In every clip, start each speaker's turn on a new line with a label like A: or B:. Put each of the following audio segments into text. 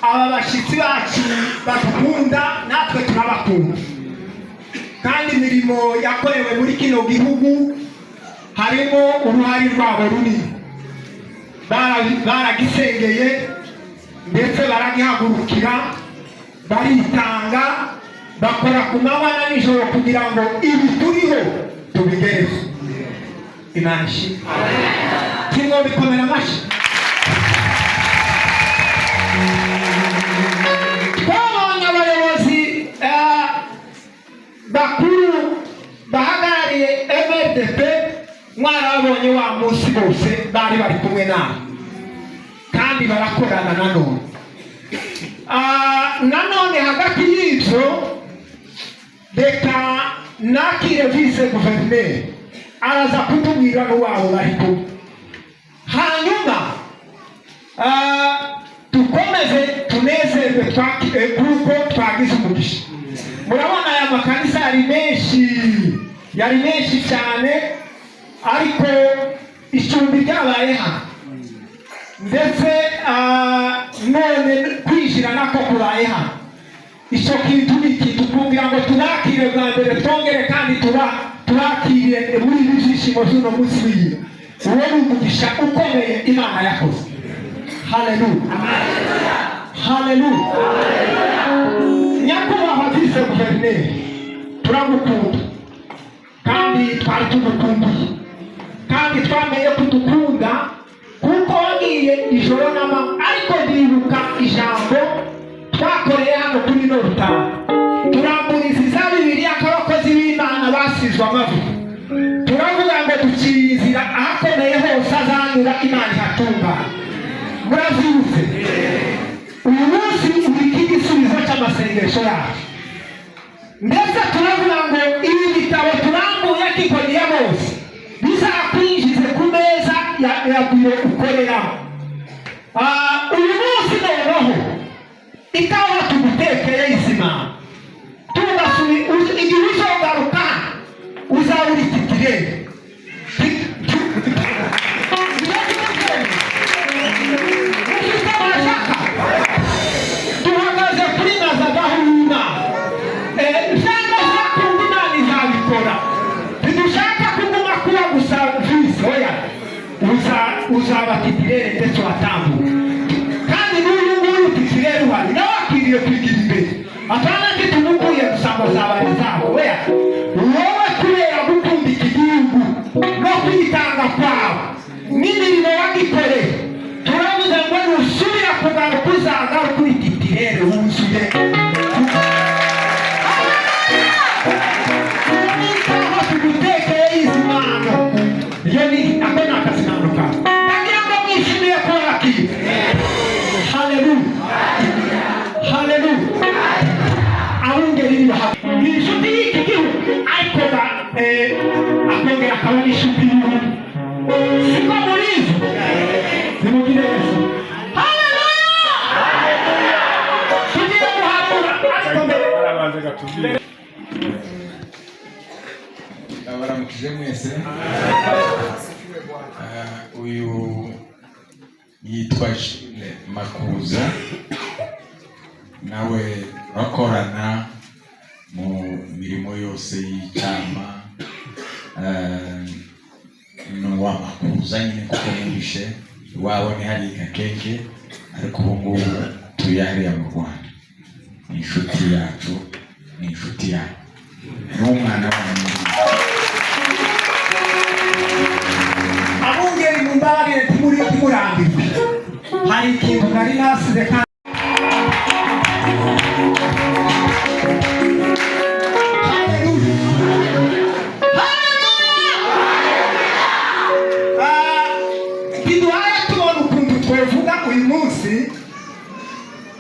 A: abashitsi bacu bakunda natwe turabakunda kandi imirimo yakorewe muri kino gihugu harimo uruhari rwabo runini baragisengeye ndetse baragihagurukira baritanga bakora ku manywa na nijoro kugira ngo ibi turiho tubigereho. Imana ishimwe. Kimwe bikomera amashyi. Twabonye abayobozi bakuru bahagarariye MRDP, mwarabonye wa munsi bose bari bari kumwe nawe kandi barakorana nanone hagati y'ibyo reka nakire vice guverineri araza kutubwira n'uwabo bari kumwe, hanyuma dukomeze tunezerwe kuko twagize umugisha. Murabona aya makanisa yari menshi cyane, ariko icumbi ryabaye hano ndetse none kwinjira nako kubaye hano. Icyo kintu ni ikintu kugira ngo tubakire bwa mbere, twongere kandi tubakire muri ibi byishimo by'uno munsi w'iyi. Uwo ni umugisha ukomeye Imana yakoze. Haleluya, haleluya. Nyakubahwa vice guverineri turamukunda kandi twari tumukumbuye kandi twamenye kudukunda kuko wagiye ijoro n'amanywa, ariko ndibuka ijambo twakoreye hano kuri no Rutana turamburiza Bibiliya ko abakozi b'Imana basizwe amavuta. Turavuga ngo duciye inzira ahakomeye hose azanyura Imana ihatungana. Murabyumve, uyu munsi ubika igisubizo cy'amasengesho yacu, ndetse turavuga ngo ibi bitabo turambuye kikoniya bose bizakwinjize ku meza ya biro ukoreramo. Uyu munsi noneho ikawa tugutekeye izima igihe uzogaruka uzabura ikitirere. Duhagaze kuri nazagahuna cyangwa zakundi Imana izabikora. Ntidushaka kuguma kuba gusa visi, oya, uzaba titirere ndetse watambuka. Kandi n'uyu nguyu titirere uhari nawe akwiriye kwigira imbere, atana titumukuye gusanga zabari zabo. Oya, wowe kubera gukunda iki gihugu no kwitanga kwawe n'imirimo wagikoreye, turavuze ngo nusubira kugaruka uzagaruka kuri titirere wuzuye. Akongera akaba n'ishuti y'umuntu siko murizo zimugire Yesu. Haleluya, tugiye guhabura arabanze gatubwire.
B: Abaramukije mwese. Uyu yitwa Makuza, nawe bakorana mu mirimo yose y'icama n'uwa Makuza nyine kuko yumvishe iwabo ni hari Gakenge, ariko ubu ngubu tuyahariye mu Rwanda. Ni inshuti yacu, ni inshuti yacu, n'umwana w'umuntu.
A: Abungeri mumbarire timurambirwe, hari ikintu nari nasize kandi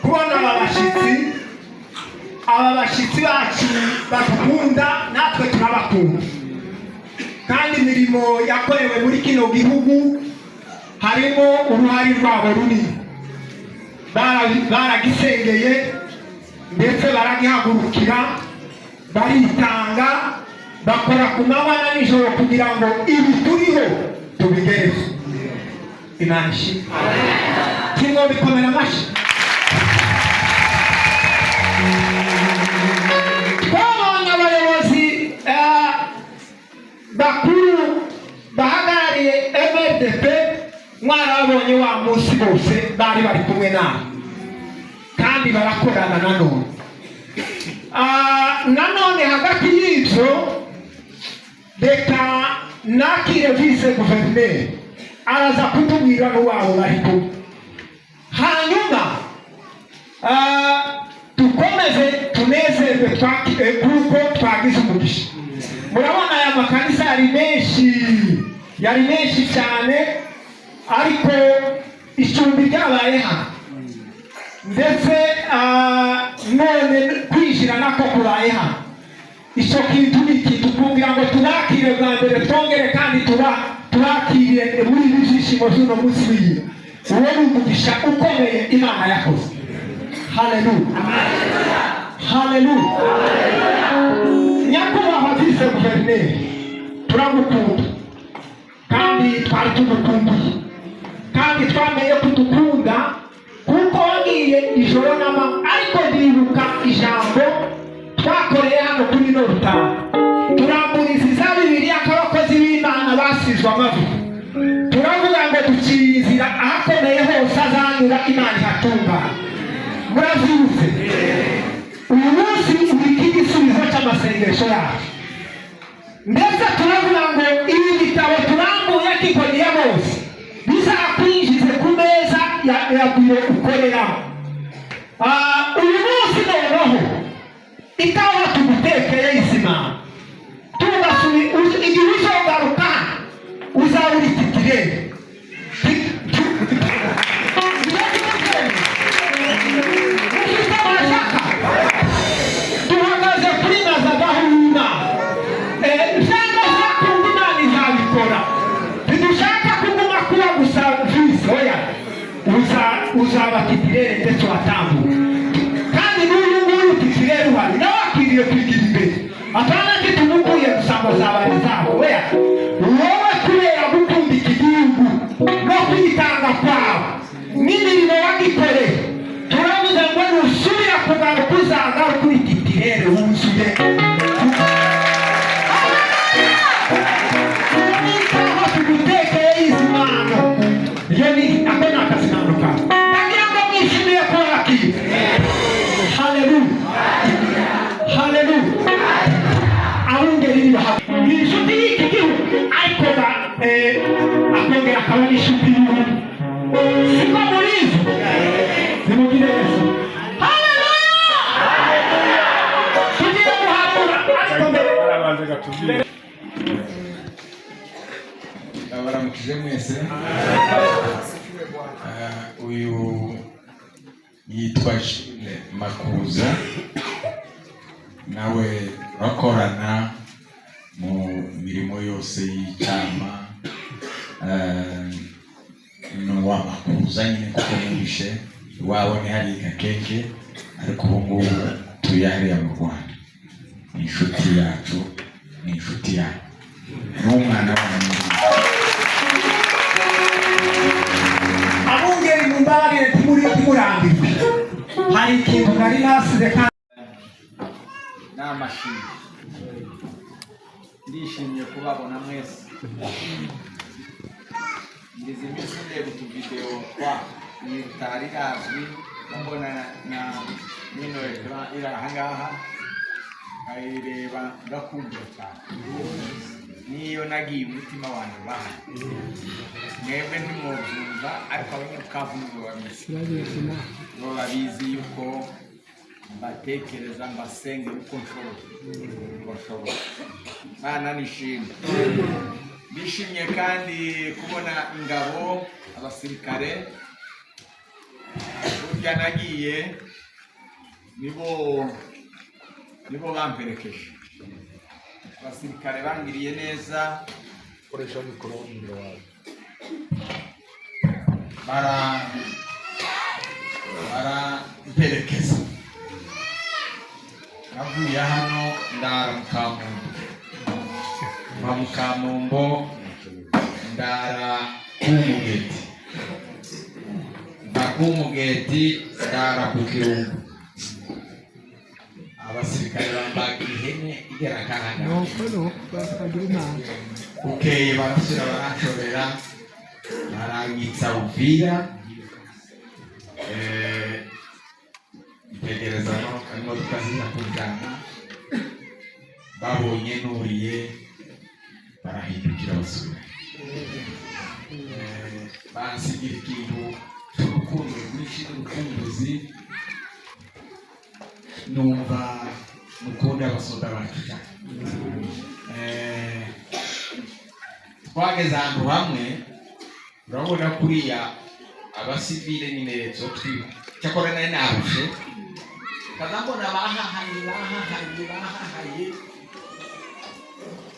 A: kubona abashitsi bacu bakunda natwe turabakunda kandi imirimo yakorewe muri kino gihugu harimo uruhari rwabo runini baragisengeye ndetse baragihagurukira baritanga bakora ku manywa na nijoro kugira ngo ibi turiho tubigereho. Imana ishimwe. Kimwe bikomera amashyi. Twabonye abayobozi bakuru bahagarariye MRDP, mwarabonye wa munsi bose bari bari kumwe nawe kandi barakorana nanone hagati y'ibyo reka nakire vice guverineri araza kutubwira n'uwabo bari kumwe, hanyuma dukomeze tunezerwe kuko twagize umugisha. Murabona aya makanisa yari menshi cyane, ariko icumbi ryabaye hano ndetse none kwinjira nako kubaye hano. Icyo kintu ni ikintu kugira ngo tubakire bwa mbere, twongere kandi tubakire muri ibi byishimo by'uno munsi w'iyi. Uwo ni umugisha ukomeye Imana yakoze. Haleluya, haleluya. Nyakubahwa vice guverineri turamukunda kandi twari tumukumbuye, kandi twamenye kudukunda kuko wagiye ijoro n'amanywa. Ariko ndibuka ijambo twakoreye hano kuri no Rutana, turamburiza Bibiliya ko abakozi b'Imana basizwe amavuta. Turavuga ngo duciye inzira ahakomeye hose azanyura Imana ihatungana. Murabyumve, uyu munsi uri igisubizo cy'amasengesho yacu, ndetse turavuga ngo ibi bitabo turambuye kikoniye bose bizakwinjize ku meza ya biro ukoreramo. Uyu munsi noneho ikawa tugutekeye izima, igihe uzogaruka uzabura ikitirere. Duhagaze kuri naza gahunda cyangwa zakunda Imana izabikora. Ntidushaka kuguma kuba gusa visi, oya, uzaba titirere ndetse watambuka. Kandi n'uyu nguyu titirere uhari nawe akwiriye kwigira imbere, atana kitumuguye gusanga zabari zabo. Oya, wowe kubera gukunda iki gihugu no kwitanga kwawe n'imirimo wagikoreye, turavuze ngo nusubira kugaruka uzaga kuri titirere wuzuye. Aho tugutekeye izimano iyo ni ako ni akazinano kawe, ndagira ngo mwishimiye ko wakiye. Haleluya, haleluya. Abungeri ni inshuti y'iki gihugu, ariko akongera akaba n'inshuti y'ubundi. Siko murizi zimugire neza. Tugiye guhabura ariko mbere
B: baramukije mwese. Uyu yitwa Makuza, nawe bakorana mu mirimo yose y'icama. N'uwa Makuza nyine kuko yumvishe iwabo ni hari Gakenge, ariko ubu ngubu turi hariya mu Rwanda. Ni inshuti yacu, ni inshuti yacu, n'umwana wanyu.
A: Abungeri mumbarire timurambirwe, hari ikintu nari nasize kandi
C: n'amashini. Ndishimye kubabona mwese. Ngeze iminsi ndeba utuvideo utari razwi, mbona na nino iri ahangaha nkayireba ndakumva cyane. Niyo nagiye umutima wanjye baha mwebwe ntimwobyumva, ariko abanyabukavu babizi yuko mbatekereza mbasenge uko nshoboye. Mana nishimye. Bishimye kandi kubona ingabo, abasirikare burya nagiye nibo bamperekeje. Abasirikare bangiriye neza, koresha mikoro imbere wawe.
B: Baramperekeza. Navuye hano ndara mu Kamumbo, ndara ku Mugeti. kumugeti ndara ku kirungu abasirikare bambaga ihene igera kahanga ukeye barasura barashobera baranyitsa Uvira itegereza no imodoka zina kujana babonye nuriye barahindukira basubira bansigira ikintu cy'urukundo rwinshi n'urukumbuzi numva mukunda abasoda bacu cyane twageze ahantu hamwe urabona kuriya abasivile nyine twiba cyakora nari narushe kazambona bahahaye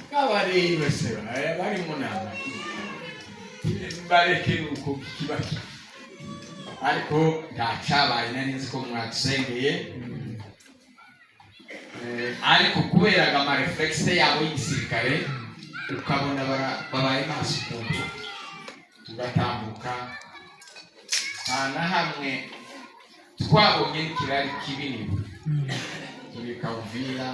B: kabari bese bari mu nama bareke uko kibaki ariko ndacabaye nari nzi ko mwatusengeye ariko kubera ama reflexe yabo y'igisirikare ukabona babaye maso ukuntu tugatambuka na hamwe twabonye n'ikirari kibini turi Uvira